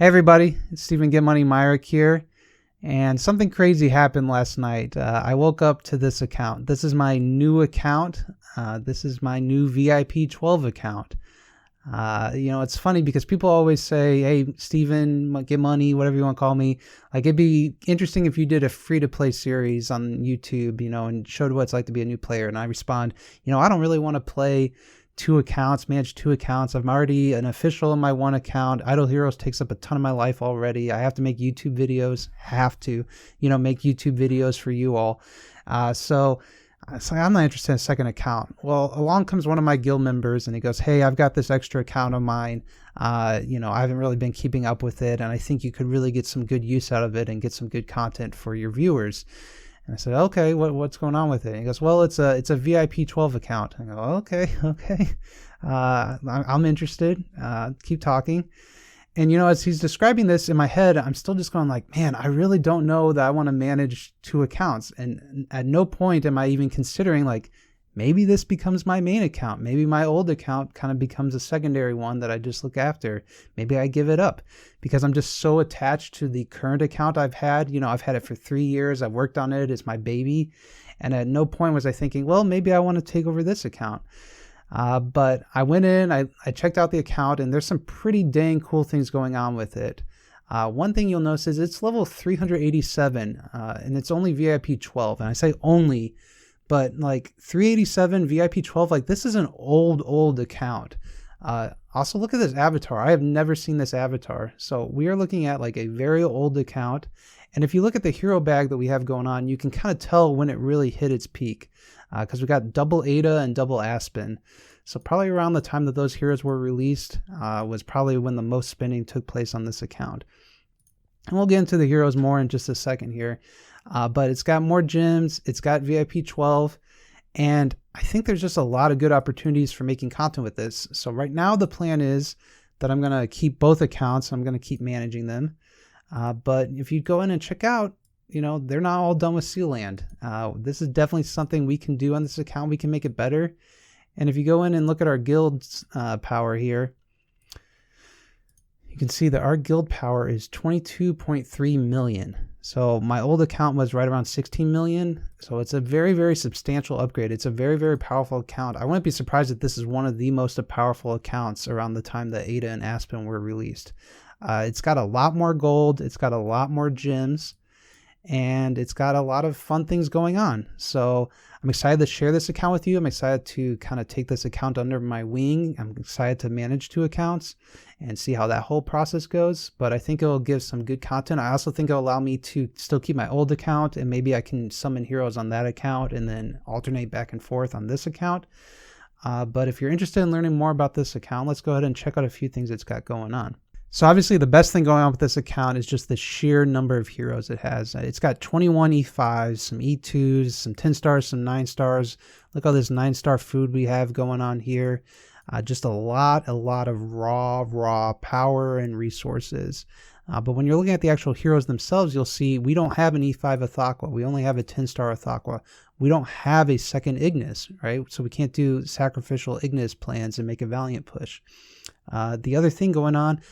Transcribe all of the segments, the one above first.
Hey everybody, it's GetMoneyMyrick here, and something crazy happened last night. I woke up to this account. This is my new account. This is my new VIP 12 account. It's funny because people always say, hey, Steven, get money, whatever you want to call me. Like, it'd be interesting if you did a free-to-play series on YouTube, and showed what it's like to be a new player. And I respond, I don't really want to play manage two accounts. I'm already an official in my one account. Idle Heroes takes up a ton of my life already. I have to make YouTube videos, make YouTube videos for you all. So I'm not interested in a second account. Well, along comes one of my guild members and he goes, hey, I've got this extra account of mine. I haven't really been keeping up with it, and I think you could really get some good use out of it and get some good content for your viewers. And I said, okay, what's going on with it? And he goes, well, it's a VIP 12 account. I go, okay. I'm interested. Keep talking. And, as he's describing this in my head, I'm still just going like, man, I really don't know that I want to manage two accounts. And at no point am I even considering like, maybe this becomes my main account. Maybe my old account kind of becomes a secondary one that I just look after. Maybe I give it up because I'm just so attached to the current account I've had. I've had it for 3 years. I've worked on it. It's my baby. And at no point was I thinking, well, maybe I want to take over this account. But I went in, I checked out the account, and there's some pretty dang cool things going on with it. One thing you'll notice is it's level 387, and it's only VIP 12. And I say only, but like 387 VIP 12, like this is an old account. Also look at this avatar. I have never seen this avatar. So we are looking at like a very old account. And if you look at the hero bag that we have going on, you can kind of tell when it really hit its peak, because we got double Ada and double Aspen. So probably around the time that those heroes were released was probably when the most spending took place on this account. And we'll get into the heroes more in just a second here. But it's got more gems, it's got VIP 12, and I think there's just a lot of good opportunities for making content with this. So right now the plan is that I'm going to keep both accounts. I'm going to keep managing them. But if you go in and check out, they're not all done with Sealand. This is definitely something we can do on this account. We can make it better. And if you go in and look at our guild's power here, you can see that our guild power is 22.3 million. So my old account was right around 16 million. So it's a very, very substantial upgrade. It's a very, very powerful account. I wouldn't be surprised if this is one of the most powerful accounts around the time that Ada and Aspen were released. It's got a lot more gold. It's got a lot more gems. And it's got a lot of fun things going on. So I'm excited to share this account with you. I'm excited to kind of take this account under my wing. I'm excited to manage two accounts and see how that whole process goes. But I think it'll give some good content. I also think it'll allow me to still keep my old account, and maybe I can summon heroes on that account and then alternate back and forth on this account. But if you're interested in learning more about this account, let's go ahead and check out a few things it's got going on. So obviously the best thing going on with this account is just the sheer number of heroes it has. It's got 21 E5s, some E2s, some 10 stars, some 9 stars. Look at all this 9-star food we have going on here. Just a lot of raw power and resources. But when you're looking at the actual heroes themselves, you'll see we don't have an E5 Athaqua. We only have a 10-star Athaqua. We don't have a second Ignis, right? So we can't do sacrificial Ignis plans and make a Valiant push. The other thing going on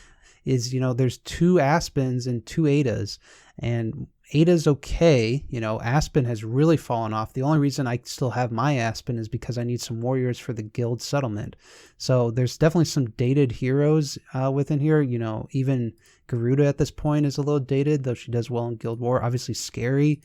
is, there's 2 Aspens and 2 Adas, and Ada's okay. Aspen has really fallen off. The only reason I still have my Aspen is because I need some warriors for the guild settlement. So there's definitely some dated heroes within here. Even Garuda at this point is a little dated, though she does well in Guild War. Obviously Scary,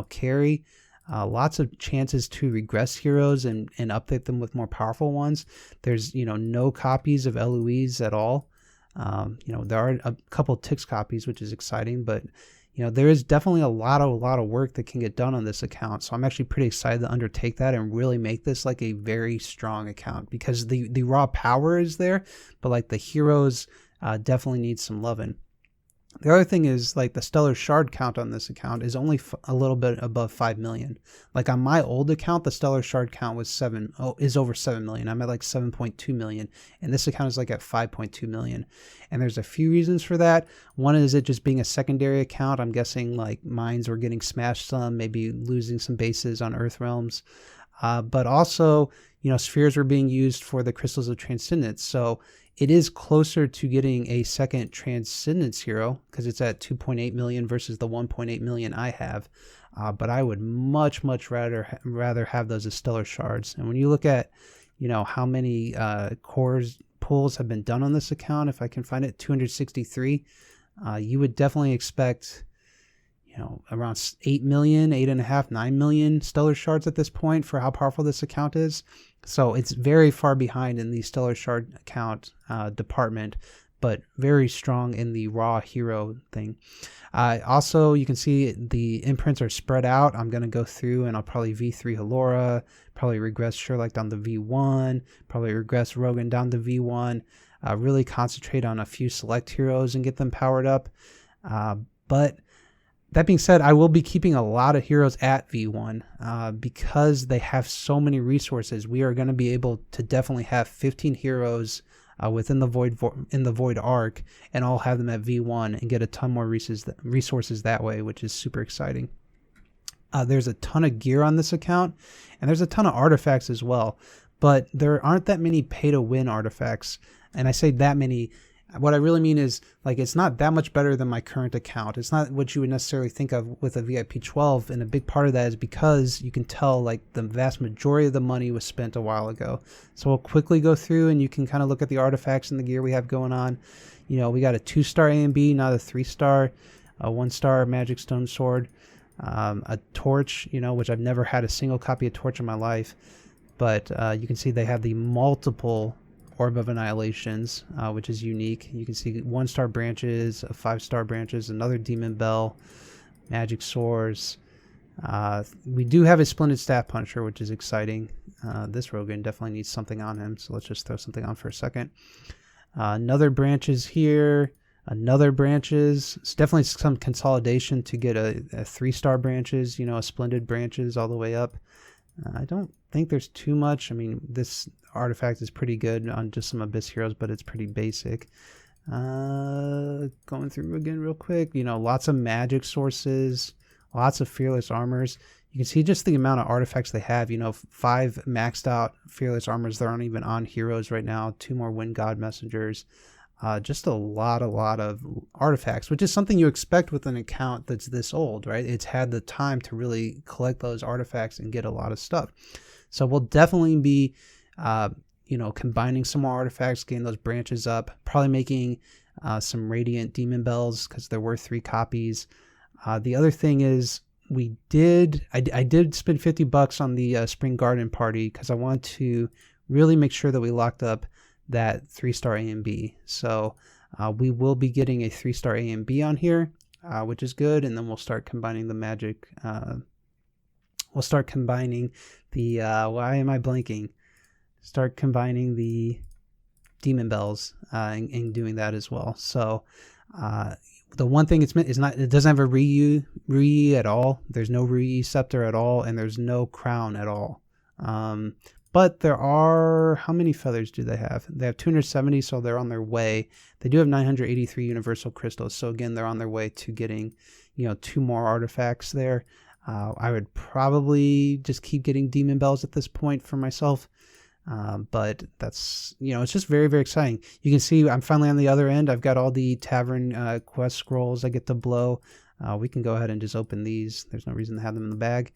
Carry. Lots of chances to regress heroes and update them with more powerful ones. There's, no copies of Eloise at all. There are a couple Tix copies, which is exciting, but there is definitely a lot of work that can get done on this account. So I'm actually pretty excited to undertake that and really make this like a very strong account, because the raw power is there, but like the heroes definitely need some loving. The other thing is, like, the Stellar Shard count on this account is only a little bit above 5 million. Like on my old account, the Stellar Shard count was is over 7 million. I'm at like 7.2 million, and this account is like at 5.2 million. And there's a few reasons for that. One is it just being a secondary account. I'm guessing like mines were getting smashed some, maybe losing some bases on Earth Realms. But also, spheres were being used for the Crystals of Transcendence. So It is closer to getting a second Transcendence hero because it's at 2.8 million versus the 1.8 million I have. But I would much rather have those as stellar shards. And when you look at, how many cores pulls have been done on this account, if I can find it, 263, you would definitely expect, around 8 million, 8.5, 9 million stellar shards at this point for how powerful this account is. So it's very far behind in the stellar shard account department, but very strong in the raw hero thing. Also, you can see the imprints are spread out. I'm going to go through and I'll probably V3 Halora, probably regress Sherlock down to V1, probably regress Rogan down to V1, really concentrate on a few select heroes and get them powered up. But that being said, I will be keeping a lot of heroes at V1 because they have so many resources. We are going to be able to definitely have 15 heroes within the Void arc, and I'll have them at V1 and get a ton more resources that way, which is super exciting. There's a ton of gear on this account, and there's a ton of artifacts as well, but there aren't that many pay-to-win artifacts, and I say that many. What I really mean is, it's not that much better than my current account. It's not what you would necessarily think of with a VIP 12, and a big part of that is because you can tell, the vast majority of the money was spent a while ago. So we'll quickly go through, and you can kind of look at the artifacts and the gear we have going on. We got a 2-star A and B, not a 3-star, a 1-star Magic Stone Sword, a Torch, which I've never had a single copy of Torch in my life. But you can see they have the multiple Orb of Annihilations, which is unique. You can see 1-star branches, 5-star branches, another Demon Bell, Magic Swords. We do have a Splendid Staff Puncher, which is exciting. This Rogan definitely needs something on him, so let's just throw something on for a second. Another branches here, another branches. It's definitely some consolidation to get a 3-star branches, a Splendid branches all the way up. I don't think there's too much. I mean, this artifact is pretty good on just some Abyss heroes, but it's pretty basic. Going through again real quick, lots of magic sources, lots of fearless armors. You can see just the amount of artifacts they have. 5 maxed out fearless armors that aren't even on heroes right now, 2 more Wind God messengers. Just a lot of artifacts, which is something you expect with an account that's this old, right? It's had the time to really collect those artifacts and get a lot of stuff. So we'll definitely be, combining some more artifacts, getting those branches up, probably making some Radiant Demon Bells because there were 3 copies. The other thing is I did spend $50 on the Spring Garden Party because I want to really make sure that we locked up that 3-star A and B. So we will be getting a 3-star A and B on here, which is good, and then we'll start combining the magic. We'll start combining the why am I blanking? Start combining the Demon Bells and doing that as well. So the one thing it doesn't have a Rui at all. There's no Rui Scepter at all, and there's no crown at all. But there are, how many feathers do they have? They have 270, so they're on their way. They do have 983 universal crystals, so again, they're on their way to getting, 2 more artifacts there. I would probably just keep getting Demon Bells at this point for myself. But that's, it's just very, very exciting. You can see I'm finally on the other end. I've got all the Tavern quest scrolls I get to blow. We can go ahead and just open these. There's no reason to have them in the bag.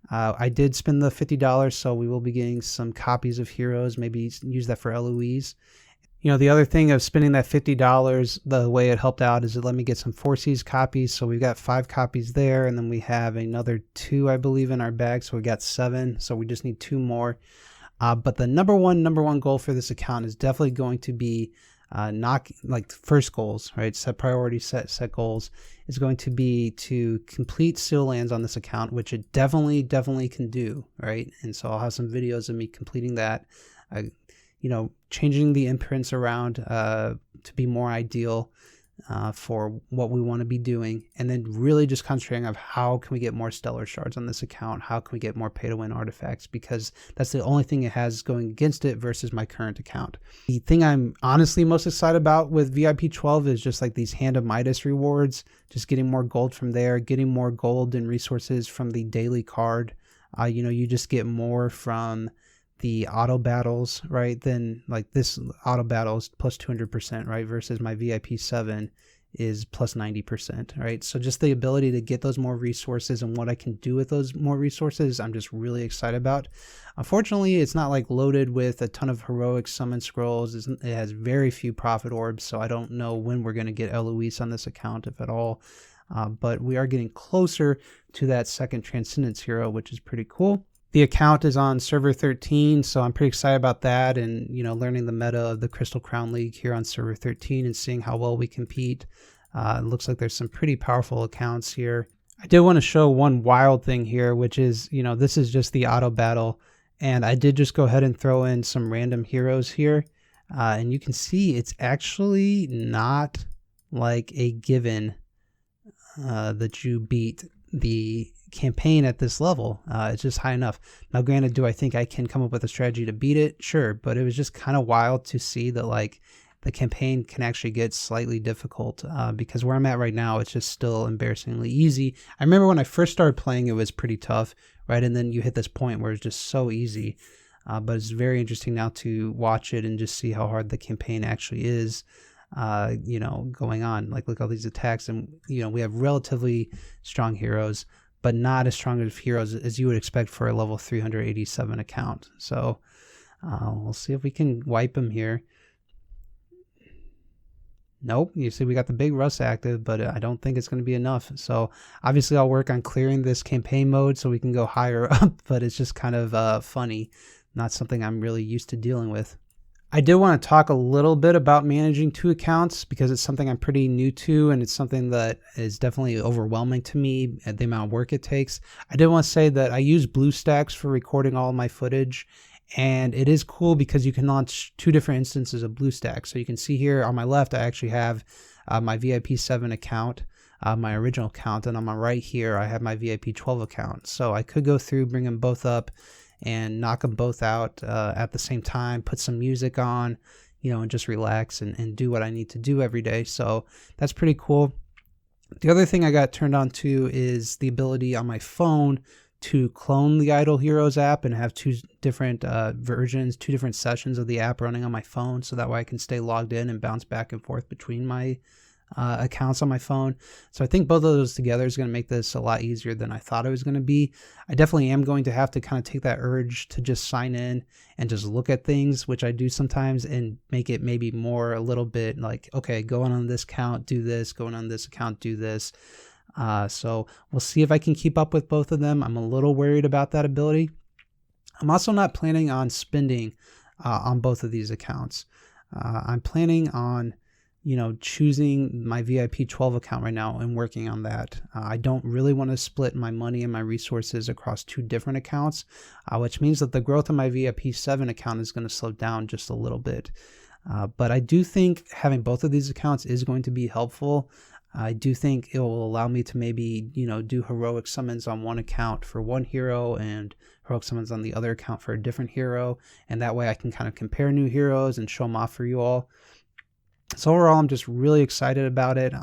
I did spend the $50, so we will be getting some copies of heroes, maybe use that for LOEs. The other thing of spending that $50, the way it helped out is it let me get some 4Cs copies, so we've got 5 copies there, and then we have another 2, I believe, in our bag, so we got 7, so we just need 2 more. But the number one goal for this account is definitely going to be first goals, right? Set priorities, set goals is going to be to complete seal lands on this account, which it definitely can do, right? And so I'll have some videos of me completing that, changing the imprints around to be more ideal for what we want to be doing, and then really just concentrating on how can we get more stellar shards on this account, how can we get more pay to win artifacts, because that's the only thing it has going against it versus my current account. The thing I'm honestly most excited about with VIP 12 is just these Hand of Midas rewards, just getting more gold from there, getting more gold and resources from the daily card. You just get more from the auto battles, right, then like this auto battle is plus 200%, right, versus my VIP 7 is plus 90%, right? So just the ability to get those more resources and what I can do with those more resources, I'm just really excited about. Unfortunately, it's not like loaded with a ton of heroic summon scrolls. It has very few prophet orbs, so I don't know when we're going to get Eloise on this account, if at all. But we are getting closer to that second Transcendence hero, which is pretty cool. The account is on server 13, so I'm pretty excited about that, and learning the meta of the Crystal Crown League here on server 13 and seeing how well we compete. It looks like there's some pretty powerful accounts here. I did want to show one wild thing here, which is, this is just the auto battle, and I did just go ahead and throw in some random heroes here, and you can see it's actually not like a given that you beat the campaign at this level. It's just high enough. Now granted, do I think I can come up with a strategy to beat it? Sure, but it was just kind of wild to see that like the campaign can actually get slightly difficult, because where I'm at right now, it's just still embarrassingly easy. I remember when I first started playing, it was pretty tough, right? And then you hit this point where it's just so easy, but it's very interesting now to watch it and just see how hard the campaign actually is. Going on, like look at all these attacks, and we have relatively strong heroes, but not as strong of heroes as you would expect for a level 387 account. So we'll see if we can wipe them here. Nope, you see we got the big Russ active, but I don't think it's going to be enough. So obviously I'll work on clearing this campaign mode so we can go higher up, but it's just kind of funny, not something I'm really used to dealing with. I did want to talk a little bit about managing 2 accounts because it's something I'm pretty new to, and it's something that is definitely overwhelming to me at the amount of work it takes. I did want to say that I use BlueStacks for recording all of my footage, and it is cool because you can launch 2 different instances of BlueStacks. So you can see here on my left, I actually have my VIP 7 account, my original account, and on my right here, I have my VIP 12 account. So I could go through, bring them both up, and knock them both out at the same time, put some music on, and just relax and do what I need to do every day. So that's pretty cool. The other thing I got turned on to is the ability on my phone to clone the Idle Heroes app and have 2 different versions, 2 different sessions of the app running on my phone, so that way I can stay logged in and bounce back and forth between my accounts on my phone. So I think both of those together is going to make this a lot easier than I thought it was going to be. I definitely am going to have to kind of take that urge to just sign in and just look at things, which I do sometimes, and make it maybe more a little bit like, okay, going on this account, do this, going on this account, do this. So we'll see if I can keep up with both of them. I'm a little worried about that ability. I'm also not planning on spending on both of these accounts. I'm planning on choosing my VIP 12 account right now and working on that. I don't really want to split my money and my resources across 2 different accounts, which means that the growth of my VIP 7 account is going to slow down just a little bit. But I do think having both of these accounts is going to be helpful. I do think it will allow me to maybe, do heroic summons on one account for one hero and heroic summons on the other account for a different hero. And that way I can kind of compare new heroes and show them off for you all. So overall, I'm just really excited about it.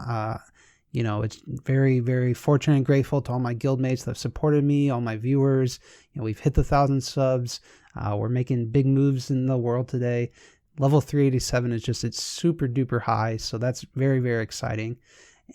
It's very, very fortunate and grateful to all my guildmates that have supported me, all my viewers. We've hit the 1,000 subs. We're making big moves in the world today. Level 387 is just, it's super duper high. So that's very, very exciting.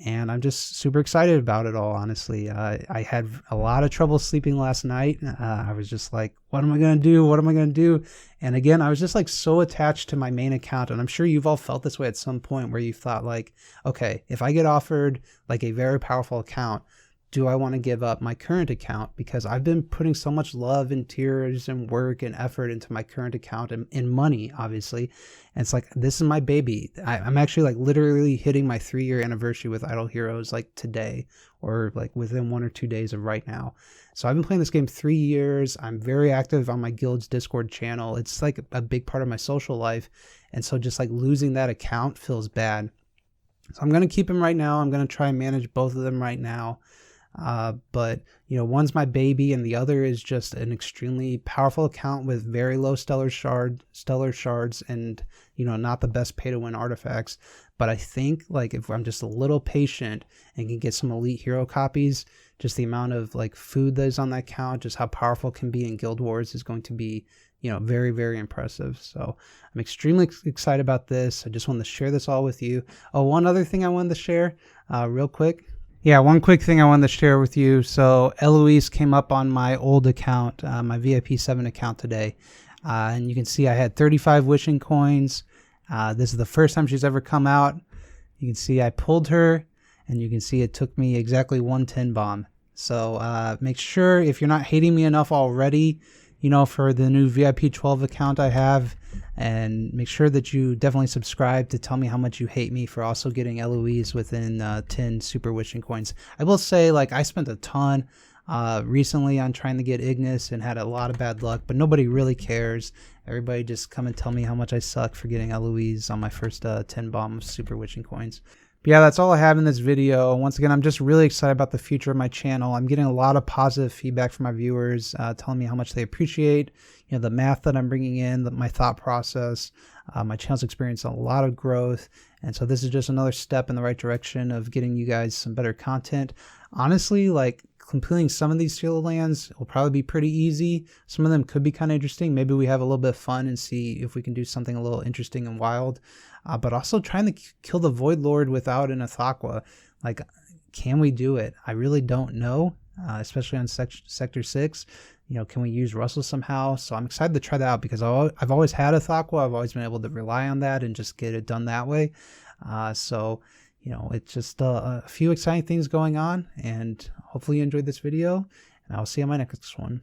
And I'm just super excited about it all, honestly. I had a lot of trouble sleeping last night. I was just like, what am I going to do? What am I going to do? And again, I was just like so attached to my main account. And I'm sure you've all felt this way at some point where you thought like, okay, if I get offered like a very powerful account, do I want to give up my current account? Because I've been putting so much love and tears and work and effort into my current account and money, obviously. And it's like, this is my baby. I'm actually like literally hitting my 3-year anniversary with Idle Heroes like today, or like within 1 or 2 days of right now. So I've been playing this game 3 years. I'm very active on my guild's Discord channel. It's like a big part of my social life. And so just like losing that account feels bad. So I'm going to keep him right now. I'm going to try and manage both of them right now. But one's my baby and the other is just an extremely powerful account with very low stellar shards and not the best pay to win artifacts. But I think like if I'm just a little patient and can get some elite hero copies, just the amount of like food that is on that account, just how powerful it can be in Guild Wars is going to be very, very impressive. So I'm extremely excited about this. I just wanted to share this all with you. Oh, one other thing I wanted to share real quick. Yeah, one quick thing I wanted to share with you. So Eloise came up on my old account, my VIP 7 account today. And you can see I had 35 wishing coins. This is the first time she's ever come out. You can see I pulled her, and you can see it took me exactly 110 bomb. So make sure, if you're not hating me enough already, for the new VIP 12 account I have, and make sure that you definitely subscribe to tell me how much you hate me for also getting Eloise within 10 super wishing coins. I will say, I spent a ton recently on trying to get Ignis and had a lot of bad luck, but nobody really cares. Everybody just come and tell me how much I suck for getting Eloise on my first 10 bomb of super wishing coins. But yeah, that's all I have in this video. Once again, I'm just really excited about the future of my channel. I'm getting a lot of positive feedback from my viewers, telling me how much they appreciate the math that I'm bringing in, my thought process. My channel's experienced a lot of growth, and so this is just another step in the right direction of getting you guys some better content. Honestly, completing some of these field lands will probably be pretty easy. Some of them could be kind of interesting. Maybe we have a little bit of fun and see if we can do something a little interesting and wild. But also trying to kill the Void Lord without an Athaqua. Can we do it? I really don't know, especially on Sector 6. Can we use Russell somehow? So I'm excited to try that out because I've always had Athaqua. I've always been able to rely on that and just get it done that way. It's just a few exciting things going on, and hopefully you enjoyed this video, and I'll see you on my next one.